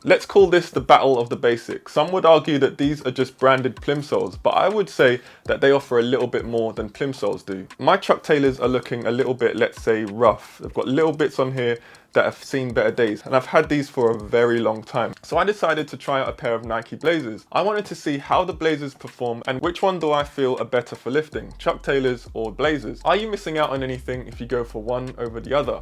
Let's call this the battle of the basics. Some would argue that these are just branded plimsolls, but I would say that they offer a little bit more than plimsolls do. My Chuck Taylors are looking a little bit, let's say, rough. They've got little bits on here that have seen better days, and I've had these for a very long time. So I decided to try out a pair of Nike Blazers. I wanted to see how the Blazers perform and which one do I feel are better for lifting, Chuck Taylors or Blazers. Are you missing out on anything if you go for one over the other?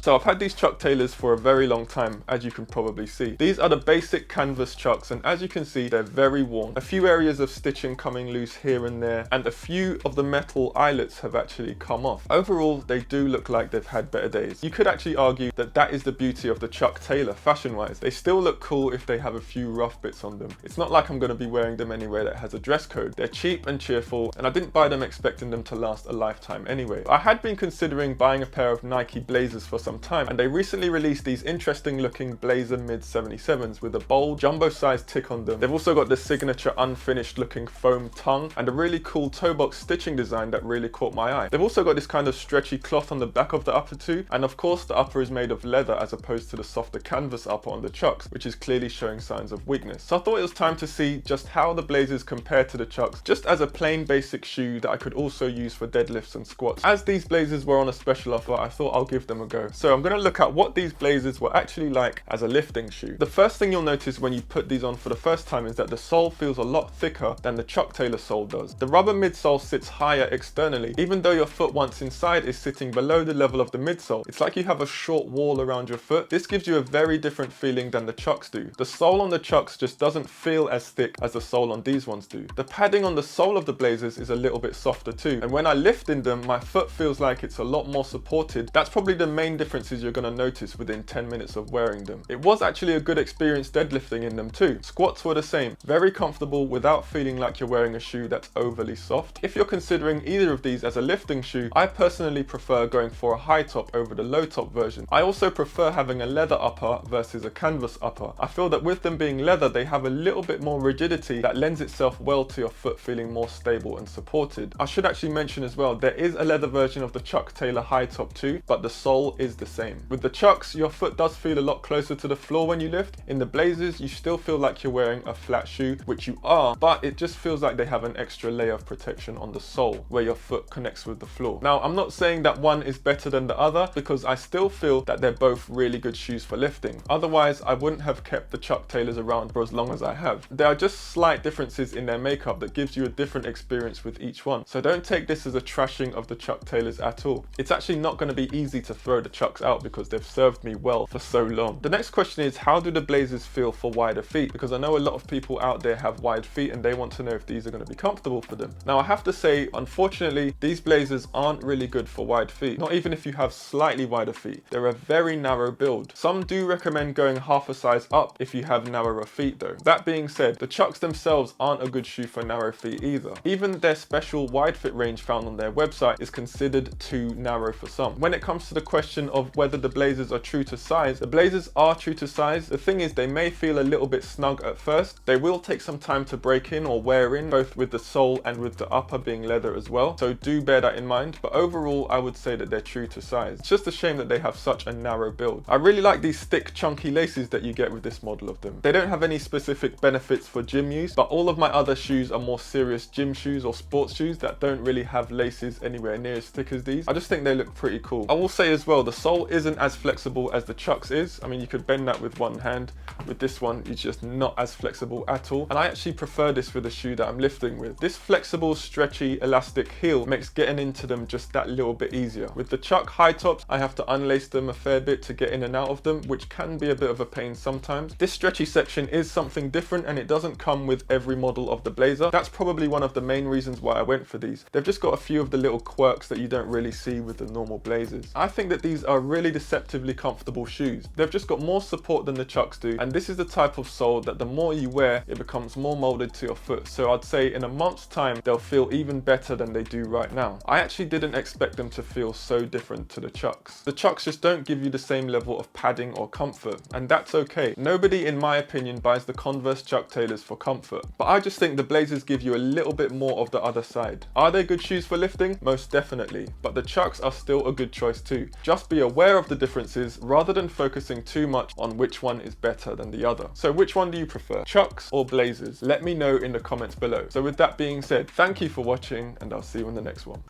So I've had these Chuck Taylors for a very long time, as you can probably see. These are the basic canvas Chucks, and as you can see, they're very worn. A few areas of stitching coming loose here and there, and a few of the metal eyelets have actually come off. Overall, they do look like they've had better days. You could actually argue that that is the beauty of the Chuck Taylor fashion-wise. They still look cool if they have a few rough bits on them. It's not like I'm going to be wearing them anywhere that has a dress code. They're cheap and cheerful, and I didn't buy them expecting them to last a lifetime anyway. I had been considering buying a pair of Nike Blazers for some time, and they recently released these interesting looking Blazer mid 77s with a bold jumbo sized tick on them. They've also got the signature unfinished looking foam tongue and a really cool toe box stitching design that really caught my eye. They've also got this kind of stretchy cloth on the back of the upper too, and of course the upper is made of leather as opposed to the softer canvas upper on the Chucks, which is clearly showing signs of weakness. So I thought it was time to see just how the Blazers compare to the Chucks, just as a plain basic shoe that I could also use for deadlifts and squats. As these Blazers were on a special offer, I thought I'll give them a go. So I'm going to look at what these Blazers were actually like as a lifting shoe. The first thing you'll notice when you put these on for the first time is that the sole feels a lot thicker than the Chuck Taylor sole does. The rubber midsole sits higher externally, even though your foot once inside is sitting below the level of the midsole. It's like you have a short wall around your foot. This gives you a very different feeling than the Chucks do. The sole on the Chucks just doesn't feel as thick as the sole on these ones do. The padding on the sole of the Blazers is a little bit softer too, and when I lift in them, my foot feels like it's a lot more supported. That's probably the main differences you're going to notice within 10 minutes of wearing them. It was actually a good experience deadlifting in them too. Squats were the same, very comfortable without feeling like you're wearing a shoe that's overly soft. If you're considering either of these as a lifting shoe, I personally prefer going for a high top over the low top version. I also prefer having a leather upper versus a canvas upper. I feel that with them being leather, they have a little bit more rigidity that lends itself well to your foot feeling more stable and supported. I should actually mention as well, there is a leather version of the Chuck Taylor high top too, but the sole is the same. With the Chucks, your foot does feel a lot closer to the floor when you lift. In the Blazers, you still feel like you're wearing a flat shoe, which you are, but it just feels like they have an extra layer of protection on the sole where your foot connects with the floor. Now, I'm not saying that one is better than the other because I still feel that they're both really good shoes for lifting. Otherwise, I wouldn't have kept the Chuck Taylors around for as long as I have. There are just slight differences in their makeup that gives you a different experience with each one. So don't take this as a trashing of the Chuck Taylors at all. It's actually not going to be easy to throw the Chucks out because they've served me well for so long. The next question is, how do the Blazers feel for wider feet? Because I know a lot of people out there have wide feet and they want to know if these are going to be comfortable for them. Now I have to say, unfortunately, these Blazers aren't really good for wide feet, not even if you have slightly wider feet. They're a very narrow build. Some do recommend going half a size up if you have narrower feet though. That being said, the Chucks themselves aren't a good shoe for narrow feet either. Even their special wide fit range found on their website is considered too narrow for some. When it comes to the question of whether the Blazers are true to size, the Blazers are true to size. The thing is, they may feel a little bit snug at first. They will take some time to break in or wear in, both with the sole and with the upper being leather as well. So do bear that in mind. But overall, I would say that they're true to size. It's just a shame that they have such a narrow build. I really like these thick, chunky laces that you get with this model of them. They don't have any specific benefits for gym use, but all of my other shoes are more serious gym shoes or sports shoes that don't really have laces anywhere near as thick as these. I just think they look pretty cool. I will say as well, the sole isn't as flexible as the Chucks is. I mean, you could bend that with one hand. With this one, it's just not as flexible at all. And I actually prefer this with the shoe that I'm lifting with. This flexible, stretchy, elastic heel makes getting into them just that little bit easier. With the Chuck high tops, I have to unlace them a fair bit to get in and out of them, which can be a bit of a pain sometimes. This stretchy section is something different and it doesn't come with every model of the Blazer. That's probably one of the main reasons why I went for these. They've just got a few of the little quirks that you don't really see with the normal Blazers. I think that these are really deceptively comfortable shoes. They've just got more support than the Chucks do, and And this is the type of sole that the more you wear, it becomes more molded to your foot. So I'd say in a month's time, they'll feel even better than they do right now. I actually didn't expect them to feel so different to the Chucks. The Chucks just don't give you the same level of padding or comfort, and that's okay. Nobody, in my opinion, buys the Converse Chuck Taylors for comfort, but I just think the Blazers give you a little bit more of the other side. Are they good shoes for lifting? Most definitely, but the Chucks are still a good choice too. Just be aware of the differences rather than focusing too much on which one is better than the other. So which one do you prefer, Chucks or Blazers? Let me know in the comments below. So with that being said, thank you for watching, and I'll see you in the next one.